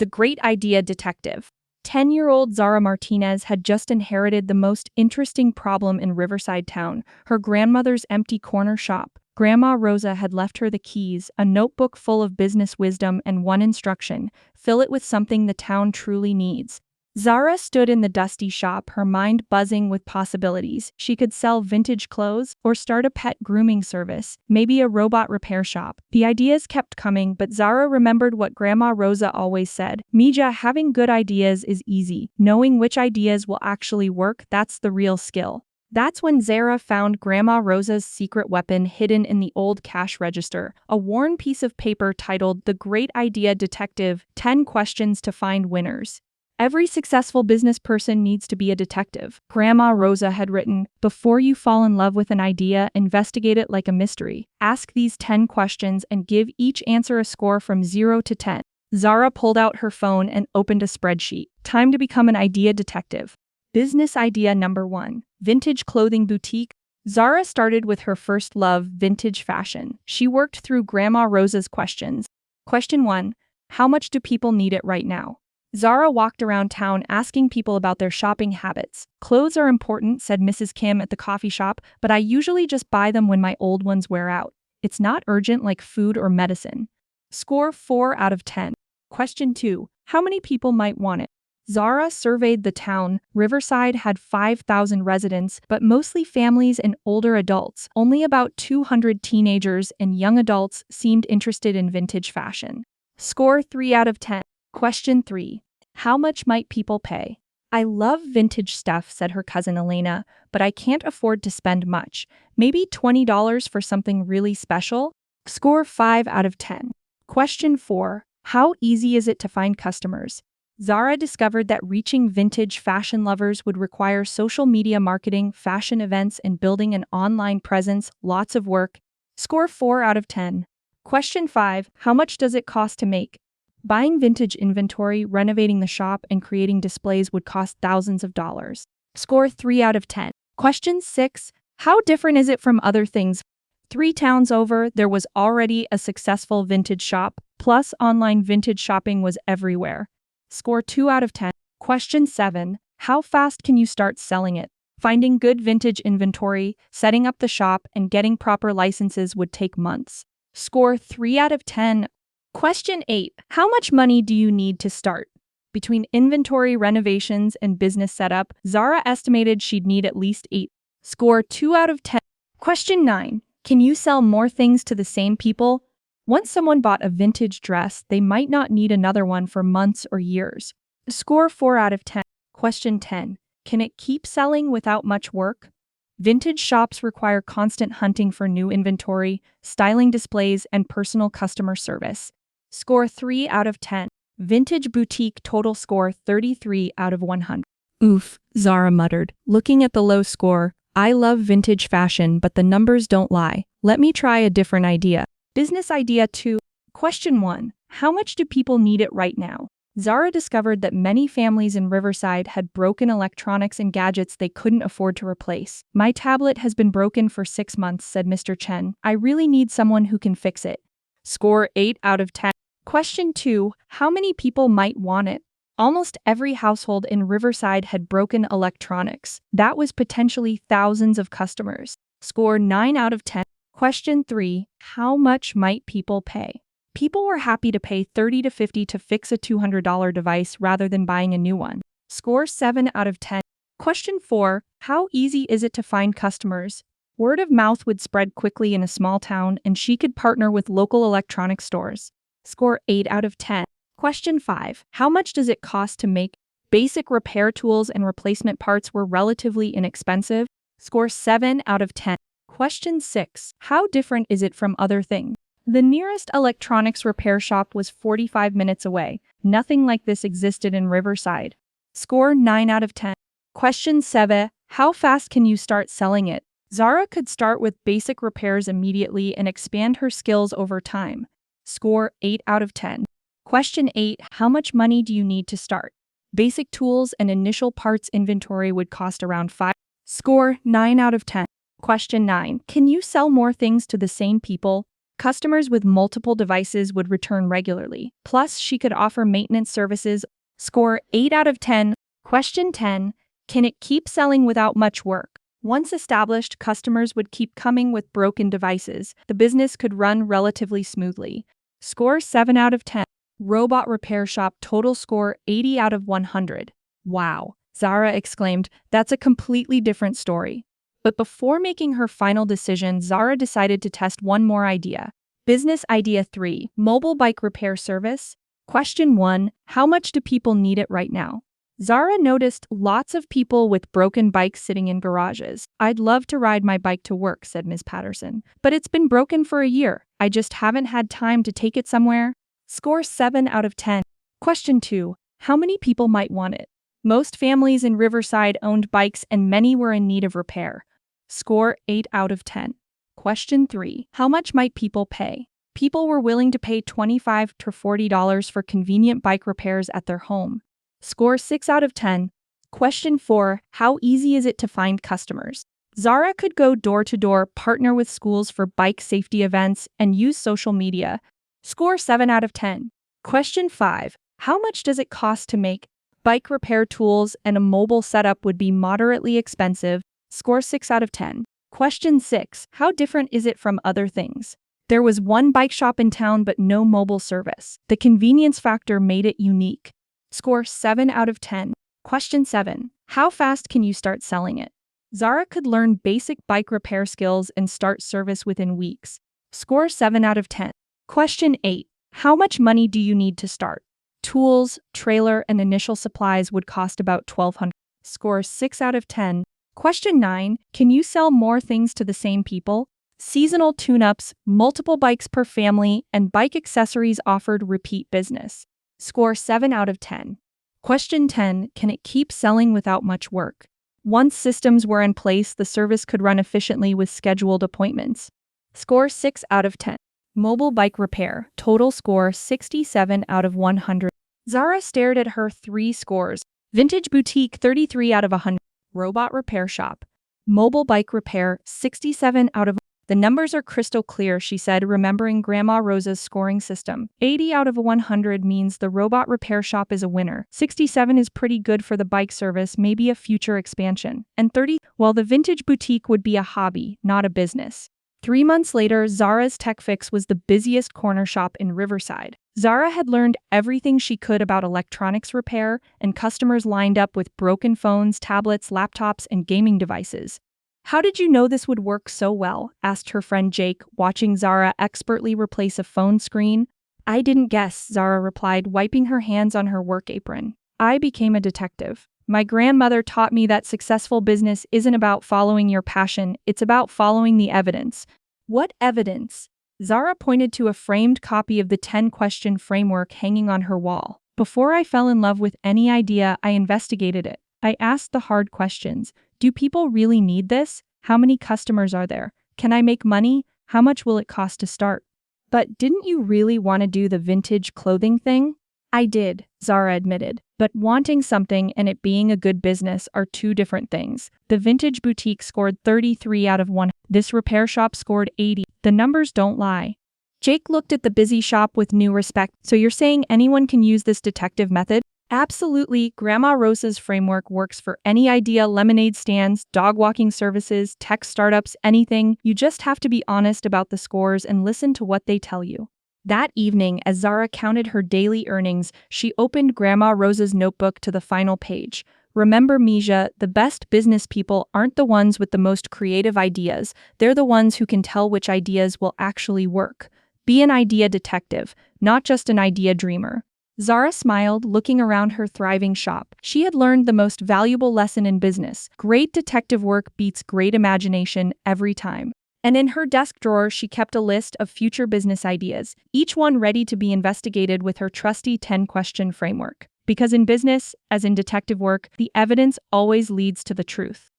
The Great Idea Detective. 10-year-old Zara Martinez had just inherited the most interesting problem in Riverside Town, her grandmother's empty corner shop. Grandma Rosa had left her the keys, a notebook full of business wisdom, and one instruction: fill it with something the town truly needs. Zara stood in the dusty shop, her mind buzzing with possibilities. She could sell vintage clothes, or start a pet grooming service, maybe a robot repair shop. The ideas kept coming, but Zara remembered what Grandma Rosa always said: Mija, having good ideas is easy. Knowing which ideas will actually work, that's the real skill. That's when Zara found Grandma Rosa's secret weapon hidden in the old cash register, a worn piece of paper titled The Great Idea Detective: 10 Questions to Find Winners. Every successful business person needs to be a detective, Grandma Rosa had written. Before you fall in love with an idea, investigate it like a mystery. Ask these 10 questions and give each answer a score from 0 to 10. Zara pulled out her phone and opened a spreadsheet. Time to become an idea detective. Business idea number 1. Vintage clothing boutique. Zara started with her first love, vintage fashion. She worked through Grandma Rosa's questions. Question 1. How much do people need it right now? Zara walked around town asking people about their shopping habits. Clothes are important, said Mrs. Kim at the coffee shop, but I usually just buy them when my old ones wear out. It's not urgent like food or medicine. Score 4 out of 10. Question 2. How many people might want it? Zara surveyed the town. Riverside had 5,000 residents, but mostly families and older adults. Only about 200 teenagers and young adults seemed interested in vintage fashion. Score 3 out of 10. Question 3. How much might people pay? I love vintage stuff, said her cousin Elena, but I can't afford to spend much. Maybe $20 for something really special? Score 5 out of 10. Question 4. How easy is it to find customers? Zara discovered that reaching vintage fashion lovers would require social media marketing, fashion events, and building an online presence. Lots of work. Score 4 out of 10. Question 5. How much does it cost to make? Buying vintage inventory, renovating the shop, and creating displays would cost thousands of dollars. Score 3 out of 10. Question 6. How different is it from other things? 3 towns over, there was already a successful vintage shop, plus online vintage shopping was everywhere. Score 2 out of 10. Question 7. How fast can you start selling it? Finding good vintage inventory, setting up the shop, and getting proper licenses would take months. Score 3 out of 10. Question 8. How much money do you need to start? Between inventory renovations and business setup, Zara estimated she'd need at least 8. Score 2 out of 10. Question 9. Can you sell more things to the same people? Once someone bought a vintage dress, they might not need another one for months or years. Score 4 out of 10. Question 10. Can it keep selling without much work? Vintage shops require constant hunting for new inventory, styling displays, and personal customer service. Score 3 out of 10. Vintage boutique total score 33 out of 100. Oof, Zara muttered, looking at the low score. I love vintage fashion, but the numbers don't lie. Let me try a different idea. Business idea 2. Question 1. How much do people need it right now? Zara discovered that many families in Riverside had broken electronics and gadgets they couldn't afford to replace. My tablet has been broken for 6 months, said Mr. Chen. I really need someone who can fix it. Score 8 out of 10. Question 2. How many people might want it? Almost every household in Riverside had broken electronics. That was potentially thousands of customers. Score 9 out of 10. Question 3. How much might people pay? People were happy to pay $30 to $50 to fix a $200 device rather than buying a new one. Score 7 out of 10. Question 4. How easy is it to find customers? Word of mouth would spread quickly in a small town, and she could partner with local electronic stores. Score 8 out of 10. Question 5. How much does it cost to make? Basic repair tools and replacement parts were relatively inexpensive. Score 7 out of 10. Question 6. How different is it from other things? The nearest electronics repair shop was 45 minutes away. Nothing like this existed in Riverside. Score 9 out of 10. Question 7. How fast can you start selling it? Zara could start with basic repairs immediately and expand her skills over time. Score 8 out of 10. Question 8. How much money do you need to start? Basic tools and initial parts inventory would cost around 5. Score 9 out of 10. Question 9. Can you sell more things to the same people? Customers with multiple devices would return regularly. Plus, she could offer maintenance services. Score 8 out of 10. Question 10. Can it keep selling without much work? Once established, customers would keep coming with broken devices. The business could run relatively smoothly. Score 7 out of 10. Robot repair shop, total score 80 out of 100. Wow, Zara exclaimed, that's a completely different story. But before making her final decision, Zara decided to test one more idea. Business idea 3, mobile bike repair service. Question 1, how much do people need it right now? Zara noticed lots of people with broken bikes sitting in garages. I'd love to ride my bike to work, said Ms. Patterson. But it's been broken for a year. I just haven't had time to take it somewhere. Score 7 out of 10. Question 2, how many people might want it? Most families in Riverside owned bikes and many were in need of repair. Score 8 out of 10. Question 3, how much might people pay? People were willing to pay $25 to $40 for convenient bike repairs at their home. Score 6 out of 10. Question 4, how easy is it to find customers? Zara could go door to door, partner with schools for bike safety events, and use social media. Score 7 out of 10. Question 5, how much does it cost to make? Bike repair tools and a mobile setup would be moderately expensive. Score 6 out of 10. Question 6, how different is it from other things? There was one bike shop in town but no mobile service. The convenience factor made it unique. Score 7 out of 10. Question 7, how fast can you start selling it? Zara could learn basic bike repair skills and start service within weeks. Score 7 out of 10. Question 8, how much money do you need to start? Tools, trailer, and initial supplies would cost about $1,200. Score 6 out of 10. Question 9, can you sell more things to the same people? Seasonal tune-ups, multiple bikes per family, and bike accessories offered repeat business. Score 7 out of 10. Question 10, can it keep selling without much work? Once systems were in place, the service could run efficiently with scheduled appointments. Score 6 out of 10. Mobile bike repair, total score 67 out of 100. Zara stared at her 3 scores. Vintage boutique 33 out of 100. Robot repair shop. Mobile bike repair 67 out of. The numbers are crystal clear, she said, remembering Grandma Rosa's scoring system. 80 out of 100 means the robot repair shop is a winner. 67 is pretty good for the bike service, maybe a future expansion. And 30, well, the vintage boutique would be a hobby, not a business. 3 months later, Zara's Tech Fix was the busiest corner shop in Riverside. Zara had learned everything she could about electronics repair, and customers lined up with broken phones, tablets, laptops, and gaming devices. How did you know this would work so well? Asked her friend Jake, watching Zara expertly replace a phone screen. I didn't guess, Zara replied, wiping her hands on her work apron. I became a detective. My grandmother taught me that successful business isn't about following your passion, it's about following the evidence. What evidence? Zara pointed to a framed copy of the 10-question framework hanging on her wall. Before I fell in love with any idea, I investigated it. I asked the hard questions. Do people really need this? How many customers are there? Can I make money? How much will it cost to start? But didn't you really want to do the vintage clothing thing? I did, Zara admitted. But wanting something and it being a good business are two different things. The vintage boutique scored 33 out of 100. This repair shop scored 80. The numbers don't lie. Jake looked at the busy shop with new respect. So you're saying anyone can use this detective method? Absolutely. Grandma Rosa's framework works for any idea: lemonade stands, dog walking services, tech startups, anything. You just have to be honest about the scores and listen to what they tell you. That evening, as Zara counted her daily earnings, she opened Grandma Rosa's notebook to the final page. Remember, Mija, the best business people aren't the ones with the most creative ideas. They're the ones who can tell which ideas will actually work. Be an idea detective, not just an idea dreamer. Zara smiled, looking around her thriving shop. She had learned the most valuable lesson in business. Great detective work beats great imagination every time. And in her desk drawer, she kept a list of future business ideas, each one ready to be investigated with her trusty 10-question framework. Because in business, as in detective work, the evidence always leads to the truth.